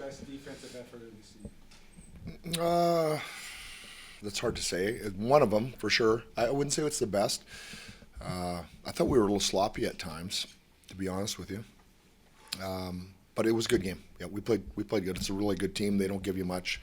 best defensive effort of the season? That's hard to say. One of them, for sure. I wouldn't say it's the best. I thought we were a little sloppy at times, to be honest with you. But it was a good game. Yeah, we played good. It's a really good team. They don't give you much,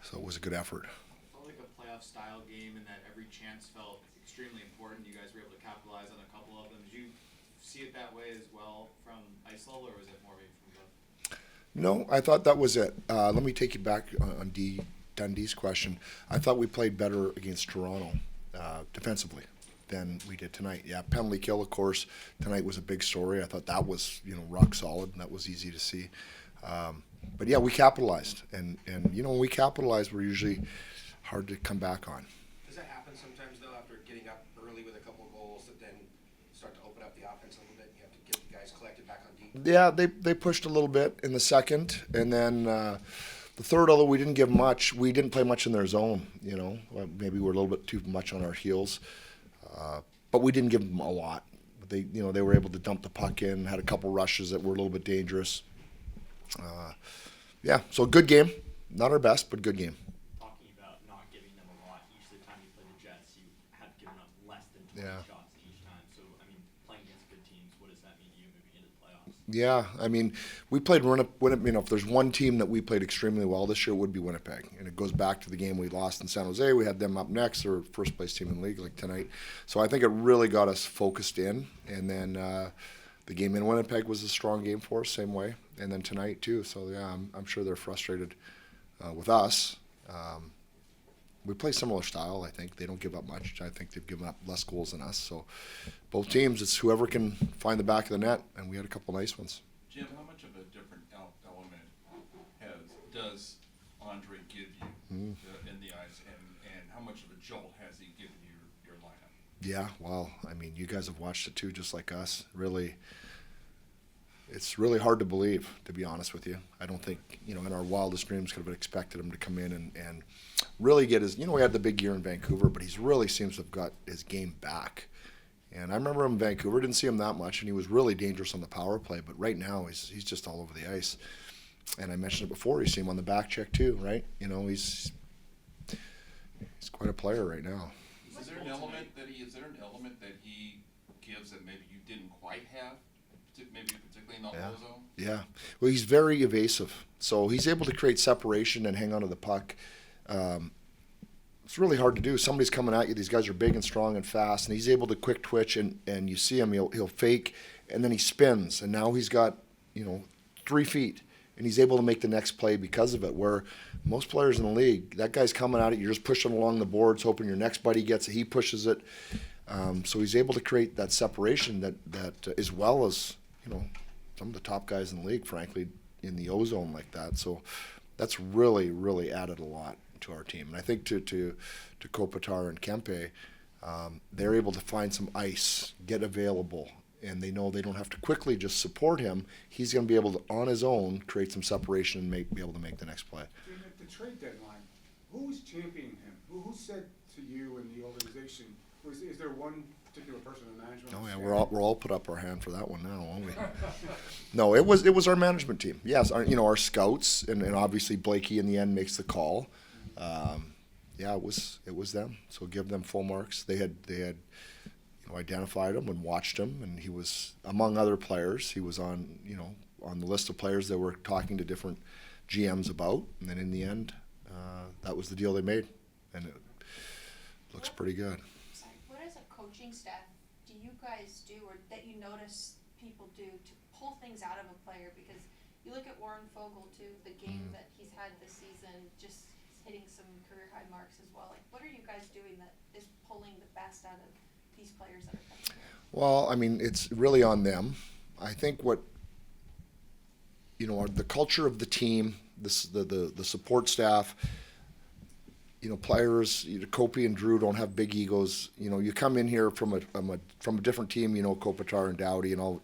so it was a good effort. It felt like a playoff style game in that every chance felt extremely important. You guys were able to capitalize on a couple of them. Did you see it that way as well from ice level, or was it more maybe from both? No, I thought that was it. Let me take you back on Dundee's question. I thought we played better against Toronto defensively than we did tonight. Yeah, penalty kill, of course, tonight was a big story. I thought that was, rock solid, and that was easy to see. But yeah, we capitalized, and when we capitalize, we're usually hard to come back on. Does that happen sometimes, though, after getting up early with a couple of goals, that then start to open up the offense a little bit, and you have to get the guys collected back on deep? Yeah, they pushed a little bit in the second, and then the third, although we didn't give much, we didn't play much in their zone. Maybe we're a little bit too much on our heels. But we didn't give them a lot. They were able to dump the puck in, had a couple rushes that were a little bit dangerous. So good game. Not our best, but good game. Talking about not giving them a lot, each of the time you play the Jets, you have given up less than 20 shots each time. So, playing against good teams, what does that mean to you moving into the playoffs? Yeah, we played Winnipeg. If there's one team that we played extremely well this year, it would be Winnipeg. And it goes back to the game we lost in San Jose. We had them up next. They're first place team in the league like tonight. So I think it really got us focused in. And then the game in Winnipeg was a strong game for us, same way. And then tonight too. So yeah, I'm sure they're frustrated with us. We play similar style, I think. They don't give up much. I think they've given up less goals than us. So both teams, it's whoever can find the back of the net, and we had a couple nice ones. Jim, how much of a different element does Andre give you in the ice, and how much of a jolt has he given your lineup? Yeah, well, you guys have watched it too, just like us. Really, it's really hard to believe, to be honest with you. I don't think, in our wildest dreams could have expected him to come in and really get his, we had the big year in Vancouver, but he's really seems to have got his game back. And I remember him in Vancouver, didn't see him that much, and he was really dangerous on the power play, but right now he's just all over the ice. And I mentioned it before, you see him on the back check too, right? He's quite a player right now. Is there an element that he gives that maybe you didn't quite have? Maybe particularly in the ozone? Yeah. Well, he's very evasive. So he's able to create separation and hang onto the puck. It's really hard to do. Somebody's coming at you. These guys are big and strong and fast, and he's able to quick twitch, and you see him, he'll fake, and then he spins, and now he's got, 3 feet, and he's able to make the next play because of it, where most players in the league, that guy's coming at it, you're just pushing along the boards, hoping your next buddy gets it, he pushes it. So he's able to create that separation that as well as, some of the top guys in the league, frankly, in the ozone like that. So that's really, really added a lot to our team. And I think to Kopitar and Kempe, they're able to find some ice, get available, and they know they don't have to quickly just support him. He's going to be able to, on his own, create some separation and be able to make the next play. At the trade deadline, who was championing him? Who said to you and the organization, is there one particular person in management? Oh yeah, we're all put up our hand for that one now, won't we? No, it was our management team. Yes, our scouts, and obviously Blakey in the end makes the call. It was them. So give them full marks. They had identified him and watched him, and he was among other players. He was on the list of players that were talking to different GMs about, and then in the end, that was the deal they made, and it looks pretty good. What as a coaching staff do you guys do, or that you notice people do, to pull things out of a player? Because you look at Warren Fogle too, the game that he's had this season, just hitting some career high marks as well. Like, what are you guys doing that is pulling the best out of these players that are coming here? Well, it's really on them. I think what the culture of the team, the support staff. Players, Kopi and Drew don't have big egos. You come in here from a different team. Kopitar and Doughty and all.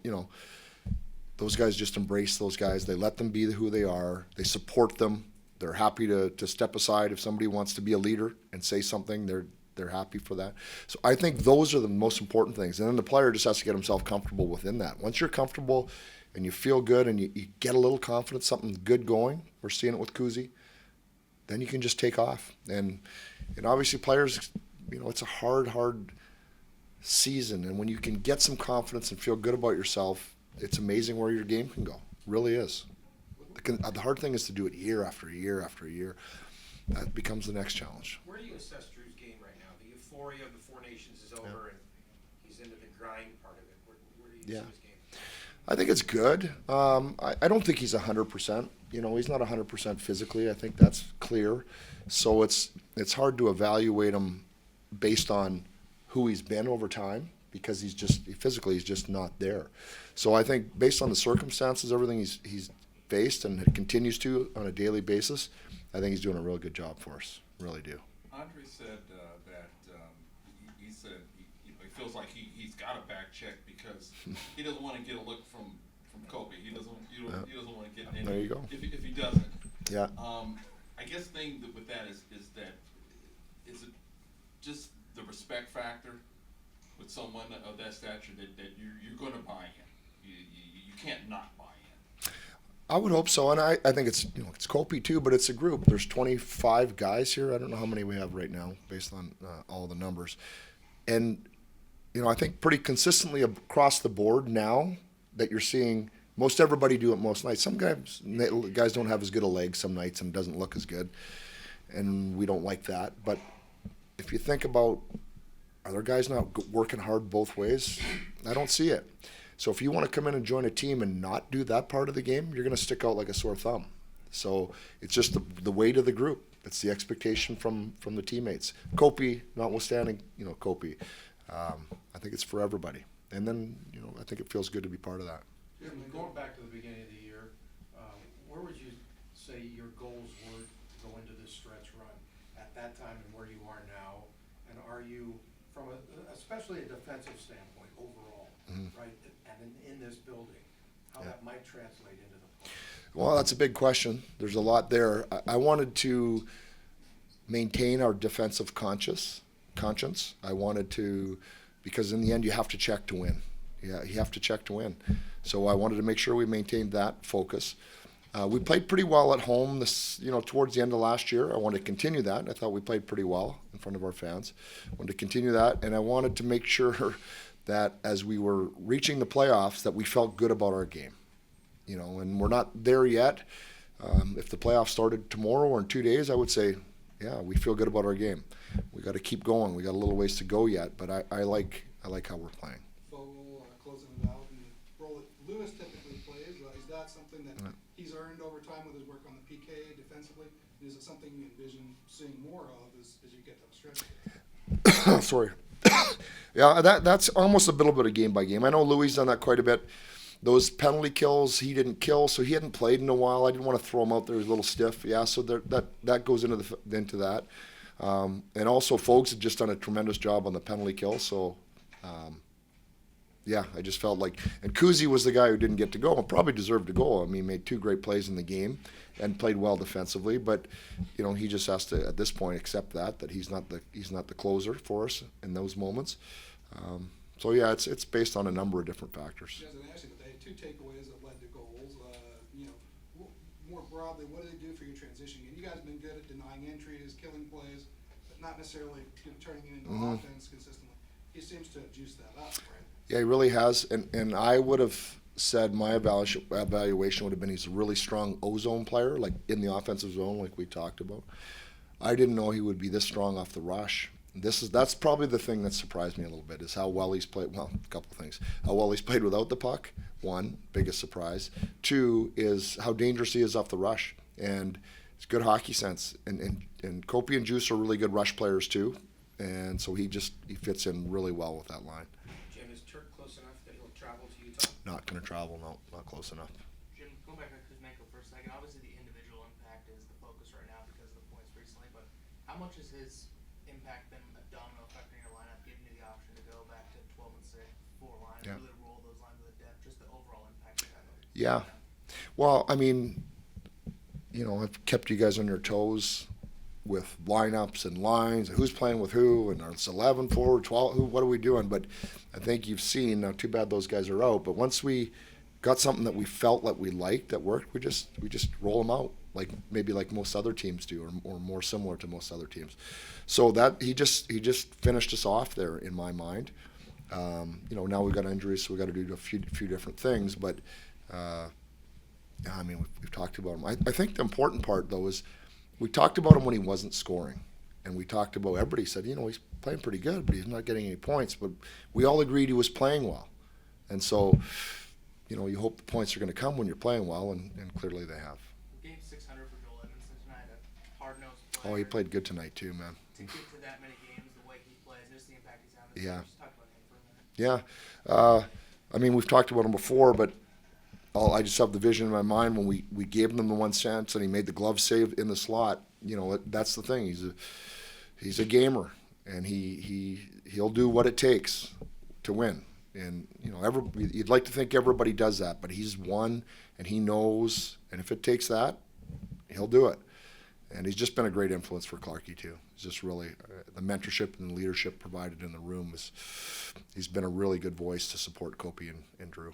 Those guys just embrace those guys. They let them be who they are. They support them. They're happy to step aside if somebody wants to be a leader and say something. They're happy for that. So I think those are the most important things. And then the player just has to get himself comfortable within that. Once you're comfortable and you feel good and you get a little confidence, something good going, we're seeing it with Kuzi, then you can just take off. And obviously players, it's a hard season. And when you can get some confidence and feel good about yourself, it's amazing where your game can go. Really is. The hard thing is to do it year after year after year. That becomes the next challenge. Where do you assess Drew's game right now? The euphoria of the Four Nations is over, and he's into the grind part of it. Where do you see his game? I think it's good. I don't think he's 100%. He's not 100% physically. I think that's clear. So it's hard to evaluate him based on who he's been over time, because he's just not there. So I think based on the circumstances, everything he's faced and continues to on a daily basis, I think he's doing a real good job for us. Really do. Andre said that he said he feels like he's got a back check because he doesn't want to get a look from Kobe. He doesn't want to get any. There you go. If he doesn't. Yeah. I guess the thing with that is it just the respect factor with someone of that stature that you're going to buy in. You can't not buy in. I would hope so, and I think it's it's Kopi too, but it's a group. There's 25 guys here. I don't know how many we have right now based on all the numbers, and I think pretty consistently across the board now that you're seeing most everybody do it most nights. Some guys don't have as good a leg some nights and doesn't look as good, and we don't like that. But if you think about, are there guys not working hard both ways? I don't see it. So if you want to come in and join a team and not do that part of the game, you're going to stick out like a sore thumb. So it's just the weight of the group. It's the expectation from the teammates. Kopi, notwithstanding, Kopi, I think it's for everybody. And then, I think it feels good to be part of that. Jim, going back to the beginning of the year, where would you say your goals were to go into this stretch run at that time and where you are now? And are you, from especially a defensive standpoint overall, right, and in this building, how that might translate into the play? Well, that's a big question. There's a lot there. I wanted to maintain our defensive conscience. I wanted to, because in the end you have to check to win. Yeah, you have to check to win. So I wanted to make sure we maintained that focus. We played pretty well at home towards the end of last year. I wanted to continue that. I thought we played pretty well in front of our fans. I wanted to continue that, and I wanted to make sure that as we were reaching the playoffs that we felt good about our game. And we're not there yet. If the playoffs started tomorrow or in 2 days, I would say, yeah, we feel good about our game. We got to keep going. We got a little ways to go yet, but I like how we're playing. Fogel closing it out and the role that Lewis typically plays. Is that something that he's earned over time with his work on the PK defensively? Is it something you envision seeing more of as you get to the stretch? Sorry. Yeah, that's almost a little bit of game by game. I know Louis done that quite a bit. Those penalty kills, he didn't kill, so he hadn't played in a while. I didn't want to throw him out there. He was a little stiff. Yeah, so that goes into that. And also, Fogues had just done a tremendous job on the penalty kill. So, yeah, I just felt like, and Kuzi was the guy who didn't get to go and probably deserved to go. I mean, he made 2 great plays in the game and played well defensively. But he just has to at this point accept that he's not the closer for us in those moments. So yeah, it's based on a number of different factors. He doesn't ask you, but they had 2 takeaways that led to goals. More broadly, what do they do for your transition? And you guys have been good at denying entries, killing plays, but not necessarily turning it into offense consistently. He seems to have juiced that up, right? Yeah, he really has. And I would have said my evaluation would have been he's a really strong O-zone player, like in the offensive zone, like we talked about. I didn't know he would be this strong off the rush. That's probably the thing that surprised me a little bit is how well he's played. Well, a couple of things. How well he's played without the puck. 1, biggest surprise. 2 is how dangerous he is off the rush, and it's good hockey sense. And Kopi and Juice are really good rush players too, and so he fits in really well with that line. Jim, is Turk close enough that he'll travel to Utah? Not going to travel. No, not close enough. Jim, go back to Kuzmenko for a second. Obviously, the individual impact is the focus right now because of the points recently, but how much has his impact been a domino effect in your lineup, giving you the option to go back to 12 and 6, 4 lines, Yeah. really roll those lines with depth, just the overall impact of that? Yeah. Well, I mean, I've kept you guys on your toes with lineups and lines, and who's playing with who, and it's 11 forward, 12, what are we doing? But I think you've seen, now too bad those guys are out, but once we got something that we felt that we liked that worked, we just roll them out maybe like most other teams do, or more similar to most other teams. So that he just finished us off there in my mind. Now we've got injuries, so we've got to do a few different things. But I mean, we've talked about him. I think the important part though is we talked about him when he wasn't scoring, and we talked about everybody said he's playing pretty good, but he's not getting any points. But we all agreed he was playing well, and so you hope the points are going to come when you're playing well, and clearly they have. Game 600 for Joel Edmondson tonight, a hard-nosed player. Oh, he played good tonight too, man. To get to that many games, the way he plays, just the impact he's having. Yeah. Just talk about him for a minute. Yeah, I mean, we've talked about him before, but I just have the vision in my mind when we gave him the 1 cent and he made the glove save in the slot. That's the thing. He's a gamer, and he'll do what it takes to win. And you'd like to think everybody does that, but he's one, and he knows. And if it takes that, he'll do it. And he's just been a great influence for Clarkie too. He's just really the mentorship and the leadership provided in the room he's been a really good voice to support Kopi and Drew.